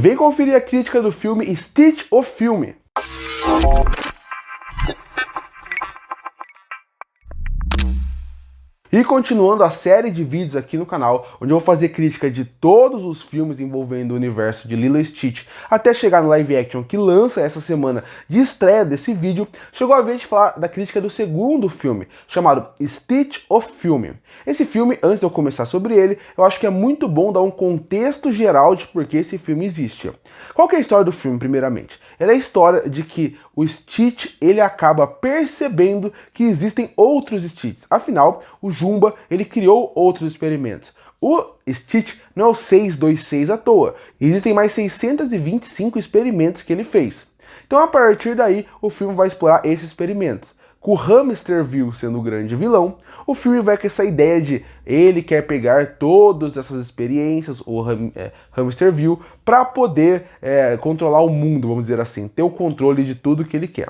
vem conferir a crítica do filme Stitch, o filme. E continuando a série de vídeos aqui no canal, onde eu vou fazer crítica de todos os filmes envolvendo o universo de Lilo e Stitch, até chegar no live action que lança essa semana de estreia desse vídeo, chegou a vez de falar da crítica do segundo filme, chamado Stitch, o filme. Esse filme, antes de eu começar sobre ele, eu acho que é muito bom dar um contexto geral de por que esse filme existe. Qual que é a história do filme, primeiramente? Ela é a história de que o Stitch, ele acaba percebendo que existem outros Stitches. Afinal, o Jumba, ele criou outros experimentos. O Stitch não é o 626 à toa. Existem mais 625 experimentos que ele fez. Então, a partir daí, o filme vai explorar esses experimentos. Com o Hamsterville sendo o grande vilão, o filme vai com essa ideia de ele quer pegar todas essas experiências, o Hamsterville, para poder controlar o mundo, vamos dizer assim, ter o controle de tudo que ele quer.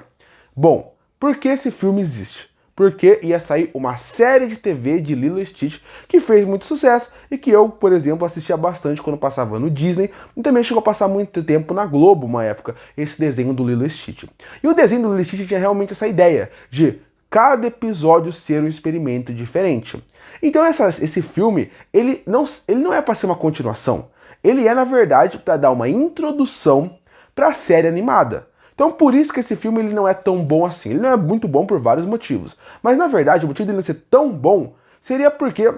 Bom, por que esse filme existe? Porque ia sair uma série de TV de Lilo e Stitch que fez muito sucesso e que eu, por exemplo, assistia bastante quando passava no Disney e também chegou a passar muito tempo na Globo, uma época, esse desenho do Lilo e Stitch. E o desenho do Lilo e Stitch tinha realmente essa ideia de cada episódio ser um experimento diferente. Então esse filme, ele não é para ser uma continuação. Ele é, na verdade, para dar uma introdução para a série animada. Então por isso que esse filme ele não é tão bom assim. Ele não é muito bom por vários motivos. Mas na verdade o motivo dele não ser tão bom seria porque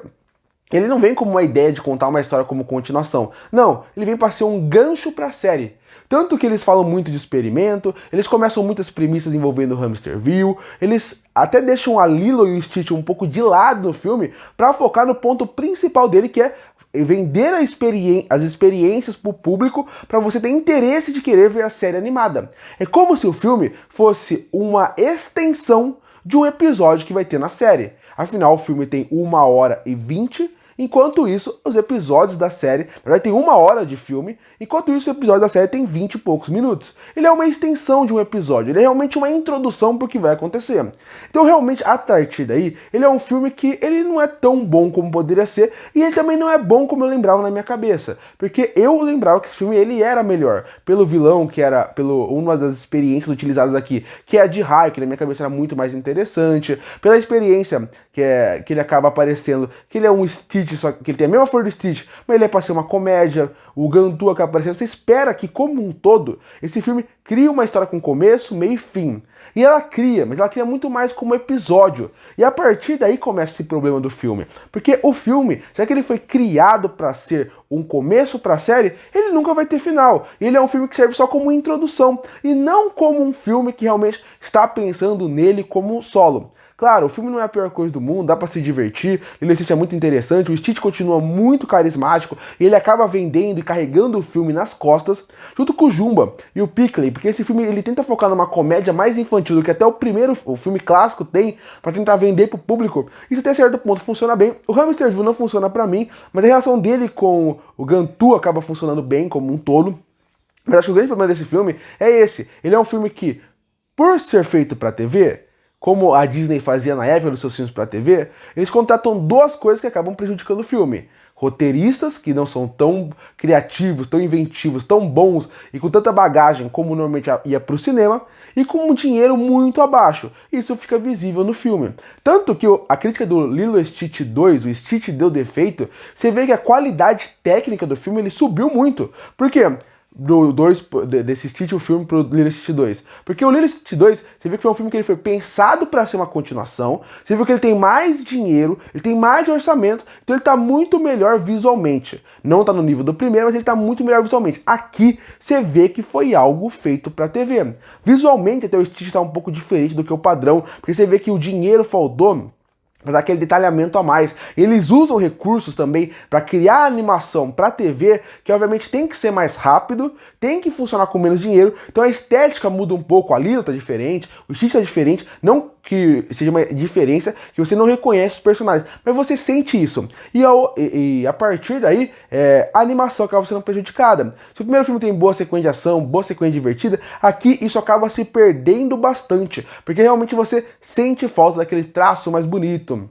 ele não vem como uma ideia de contar uma história como continuação. Não, ele vem para ser um gancho para a série. Tanto que eles falam muito de experimento, eles começam muitas premissas envolvendo o Hamsterville, eles até deixam a Lilo e o Stitch um pouco de lado no filme para focar no ponto principal dele, que é vender as experiências para o público para você ter interesse de querer ver a série animada. É como se o filme fosse uma extensão de um episódio que vai ter na série. Afinal, o filme tem 1h20, enquanto isso, os episódios da série vai ter 1 hora de filme, enquanto isso, o episódio da série tem 20 e poucos minutos. Ele é uma extensão de um episódio, ele é realmente uma introdução para o que vai acontecer. Então, realmente, a partir daí, ele é um filme que ele não é tão bom como poderia ser, e ele também não é bom como eu lembrava na minha cabeça, porque eu lembrava que esse filme ele era melhor, pelo vilão, que era uma das experiências utilizadas aqui, que é a de raio, que na minha cabeça era muito mais interessante, pela experiência que ele acaba aparecendo, que ele é um Stitch, só que ele tem a mesma forma do Stitch, mas ele é pra ser uma comédia, o Gantu acaba aparecendo. Você espera que, como um todo, esse filme crie uma história com começo, meio e fim. E ela cria, mas ela cria muito mais como episódio. E a partir daí começa esse problema do filme. Porque o filme, já que ele foi criado para ser um começo para a série, ele nunca vai ter final. Ele é um filme que serve só como introdução, e não como um filme que realmente está pensando nele como solo. Claro, o filme não é a pior coisa do mundo, dá pra se divertir, Lilo e Stitch é muito interessante, o Stitch continua muito carismático e ele acaba vendendo e carregando o filme nas costas, junto com o Jumba e o Pickley, porque esse filme ele tenta focar numa comédia mais infantil do que até o filme clássico tem, pra tentar vender pro público. Isso até certo ponto funciona bem. O Hamsterville não funciona pra mim, mas a relação dele com o Gantu acaba funcionando bem como um todo. Mas acho que o grande problema desse filme é esse. Ele é um filme que, por ser feito pra TV, como a Disney fazia na época dos seus filmes para TV, eles contratam duas coisas que acabam prejudicando o filme. Roteiristas que não são tão criativos, tão inventivos, tão bons e com tanta bagagem como normalmente ia para o cinema, e com um dinheiro muito abaixo. Isso fica visível no filme. Tanto que a crítica do Lilo e Stitch 2, o Stitch deu defeito, você vê que a qualidade técnica do filme ele subiu muito. Por quê? Desse Stitch, o filme pro Lilo e Stitch 2. Porque o Lilo e Stitch 2, você vê que foi um filme que ele foi pensado para ser uma continuação, você vê que ele tem mais dinheiro, ele tem mais orçamento, então ele tá muito melhor visualmente. Não tá no nível do primeiro, mas ele tá muito melhor visualmente. Aqui, você vê que foi algo feito pra TV. Visualmente, até o Stitch tá um pouco diferente do que o padrão, porque você vê que o dinheiro faltou para dar aquele detalhamento a mais. Eles usam recursos também para criar animação para TV, que obviamente tem que ser mais rápido, tem que funcionar com menos dinheiro, então a estética muda um pouco, a Lilo tá diferente, o Stitch tá diferente, não que seja uma diferença que você não reconhece os personagens, mas você sente isso. E a partir daí, a animação acaba sendo prejudicada. Se o primeiro filme tem boa sequência de ação, boa sequência divertida, aqui isso acaba se perdendo bastante, porque realmente você sente falta daquele traço mais bonito.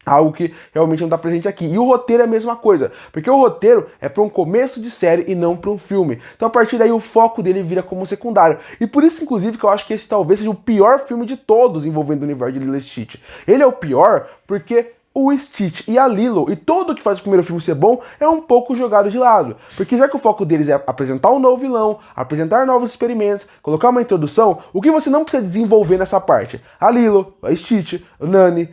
Algo que realmente não está presente aqui. E o roteiro é a mesma coisa, porque o roteiro é para um começo de série e não para um filme. Então a partir daí o foco dele vira como secundário. E por isso, inclusive, que eu acho que esse talvez seja o pior filme de todos envolvendo o universo de Lilo e Stitch. Ele é o pior porque o Stitch e a Lilo e tudo que faz o primeiro filme ser bom é um pouco jogado de lado. Porque já que o foco deles é apresentar um novo vilão, apresentar novos experimentos, colocar uma introdução, o que você não precisa desenvolver nessa parte? A Lilo, a Stitch, o Nani,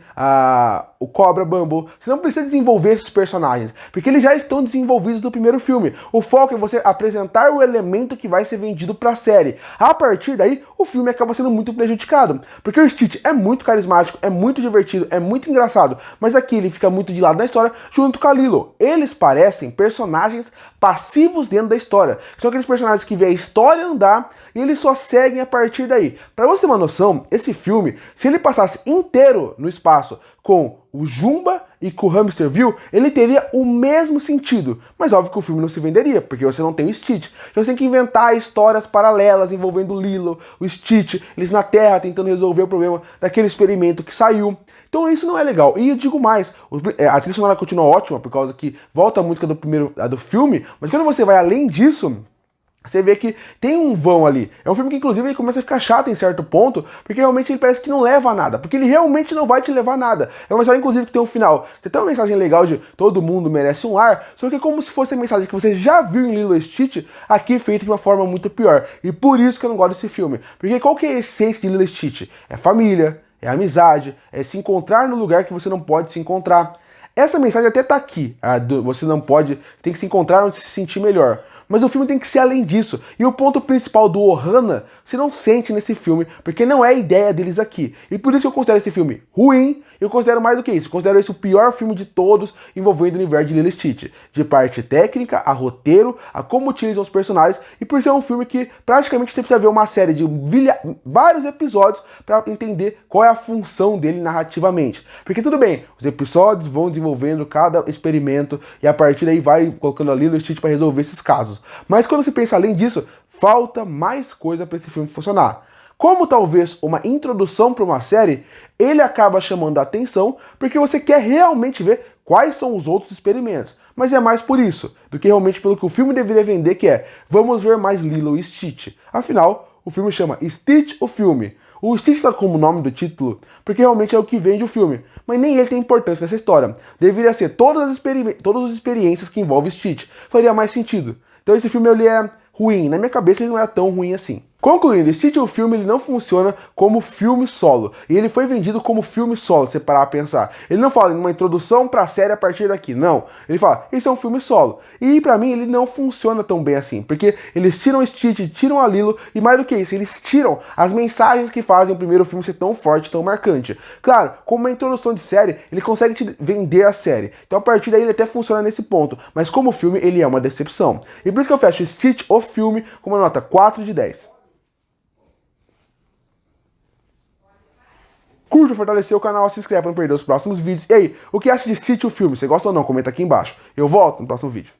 o Cobra Bumble, você não precisa desenvolver esses personagens, porque eles já estão desenvolvidos no primeiro filme. O foco é você apresentar o elemento que vai ser vendido para a série. A partir daí, o filme acaba sendo muito prejudicado, porque o Stitch é muito carismático, é muito divertido, é muito engraçado, mas aqui ele fica muito de lado na história junto com a Lilo. Eles parecem personagens passivos dentro da história. São aqueles personagens que vê a história andar e eles só seguem a partir daí. Para você ter uma noção, esse filme, se ele passasse inteiro no espaço com o Jumba e com o Hamsterville, ele teria o mesmo sentido. Mas óbvio que o filme não se venderia, porque você não tem o Stitch. Então você tem que inventar histórias paralelas envolvendo o Lilo, o Stitch, eles na Terra tentando resolver o problema daquele experimento que saiu. Então isso não é legal. E eu digo mais, a trilha sonora continua ótima, por causa que volta a música do filme, mas quando você vai além disso, você vê que tem um vão ali. É um filme que, inclusive, ele começa a ficar chato em certo ponto, porque realmente ele parece que não leva a nada. Porque ele realmente não vai te levar a nada. É uma história, inclusive, que tem um final. Tem até uma mensagem legal de todo mundo merece um ar, só que é como se fosse a mensagem que você já viu em Lilo e Stitch, aqui feita de uma forma muito pior. E por isso que eu não gosto desse filme. Porque qual que é a essência de Lilo e Stitch? É família, é amizade, é se encontrar no lugar que você não pode se encontrar. Essa mensagem até tá aqui. Você não pode, tem que se encontrar onde se sentir melhor. Mas o filme tem que ser além disso. E o ponto principal do Ohana, você não sente nesse filme, porque não é a ideia deles aqui. E por isso que eu considero esse filme ruim, eu considero mais do que isso. Eu considero esse o pior filme de todos envolvendo o universo de Lilo e Stitch. De parte técnica, a roteiro, a como utilizam os personagens. E por isso é um filme que praticamente você precisa ver uma série de vários episódios para entender qual é a função dele narrativamente. Porque tudo bem, os episódios vão desenvolvendo cada experimento e a partir daí vai colocando a Lilo e Stitch para resolver esses casos. Mas quando se pensa além disso, falta mais coisa para esse filme funcionar. Como talvez uma introdução para uma série, ele acaba chamando a atenção porque você quer realmente ver quais são os outros experimentos. Mas é mais por isso, do que realmente pelo que o filme deveria vender, que é vamos ver mais Lilo e Stitch. Afinal, o filme chama Stitch o Filme. O Stitch está como nome do título porque realmente é o que vende o filme, mas nem ele tem importância nessa história. Deveria ser todas as experiências que envolvem Stitch. Faria mais sentido. Então esse filme ele é ruim. Na minha cabeça ele não era tão ruim assim. Concluindo, Stitch o Filme ele não funciona como filme solo. E ele foi vendido como filme solo, se você parar a pensar. Ele não fala em uma introdução pra série a partir daqui, não. Ele fala, isso é um filme solo. E pra mim ele não funciona tão bem assim. Porque eles tiram o Stitch, tiram a Lilo, e mais do que isso, eles tiram as mensagens que fazem o primeiro filme ser tão forte, tão marcante. Claro, como uma introdução de série, ele consegue te vender a série. Então a partir daí ele até funciona nesse ponto. Mas como filme, ele é uma decepção. E por isso que eu fecho Stitch o Filme com uma nota 4 de 10. Curta, fortalecer o canal, se inscreve para não perder os próximos vídeos. E aí, o que acha de Stitch o Filme? Você gosta ou não? Comenta aqui embaixo. Eu volto no próximo vídeo.